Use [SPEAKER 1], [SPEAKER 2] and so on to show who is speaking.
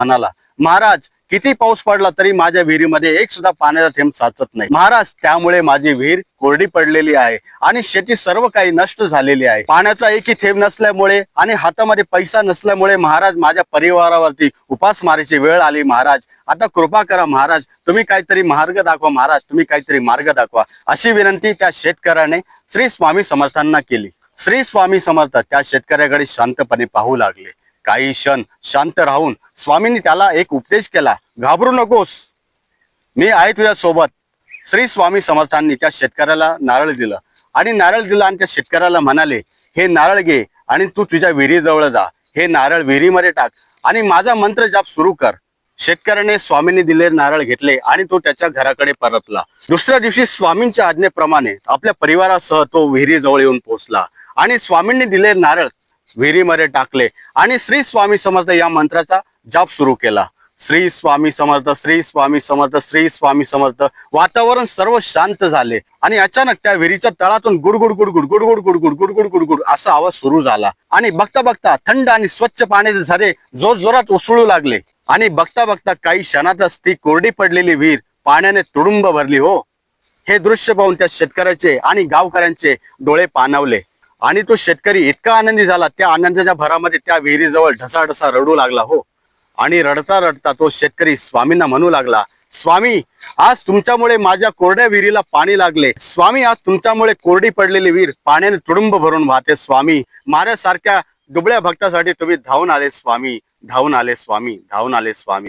[SPEAKER 1] म्हणाला, महाराज किती पाऊस पडला तरी माझ्या विहिरीमध्ये एक सुद्धा पाण्याचा थेंब साचत नाही महाराज, त्यामुळे माझी विहीर कोरडी पडलेली आहे आणि शेती सर्व काही नष्ट झालेली आहे. पाण्याचा एकही थेंब नसल्यामुळे आणि हातामध्ये पैसा नसल्यामुळे महाराज माझ्या परिवारावरती उपासमारीची वेळ आली महाराज. आता कृपा करा महाराज, तुम्ही काहीतरी मार्ग दाखवा महाराज, तुम्ही काहीतरी मार्ग दाखवा, अशी विनंती त्या शेतकऱ्याने श्री स्वामी समर्थांना केली. श्री स्वामी समर्थ त्या शेतकऱ्याकडे शांतपणे पाहू लागले. काही क्षण शांत राहून स्वामींनी त्याला एक उपदेश केला, घाबरू नकोस, मी आहे तुझ्या सोबत. श्री स्वामी समर्थांनी त्या शेतकऱ्याला नारळ दिलं आणि त्या शेतकऱ्याला म्हणाले, हे नारळ घे आणि तू तुझ्या विहिरीजवळ जा, हे नारळ विहिरीमध्ये टाक आणि माझा मंत्र जाप सुरू कर. शेतकऱ्याने स्वामींनी दिलेले नारळ घेतले आणि तो त्याच्या घराकडे परतला. दुसऱ्या दिवशी स्वामींच्या आज्ञेप्रमाणे आपल्या परिवारासह तो विहिरीजवळ येऊन पोहोचला आणि स्वामींनी दिलेले नारळ विहिरीमध्ये टाकले आणि श्री स्वामी समर्थ या मंत्राचा जाप सुरू केला. श्री स्वामी समर्थ, श्री स्वामी समर्थ, श्री स्वामी समर्थ. वातावरण सर्व शांत झाले आणि अचानक त्या विहिरीच्या तळातून गुडगुड गुडगुड गुडगुड गुडगुड गुडगुड गुडगुड असा आवाज सुरू झाला आणि बघता बघता थंड आणि स्वच्छ पाण्याचे झरे जोर जोरात उसळू लागले आणि बघता बघता काही क्षणातच ती कोरडी पडलेली विहीर पाण्याने तुडुंब भरली. हो, हे दृश्य पाहून त्या शेतकऱ्याचे आणि गावकऱ्यांचे डोळे पाणावले आणि तो शेतकरी इतका आनंदी झाला, त्या आनंदाच्या भरामध्ये त्या विहिरीजवळ ढसाढसा रडू लागला. हो, आणि रडता रडता तो शेतकरी स्वामींना म्हणू लागला, स्वामी आज तुमच्यामुळे माझ्या कोरड्या विहिरीला पाणी लागले. स्वामी आज तुमच्यामुळे कोरडी पडलेली विहीर पाण्याने तुडुंब भरून वाहते. स्वामी माझ्यासारख्या दुबळ्या भक्तासाठी तुम्ही धावून आले स्वामी, धावून आले स्वामी, धावून आले स्वामी.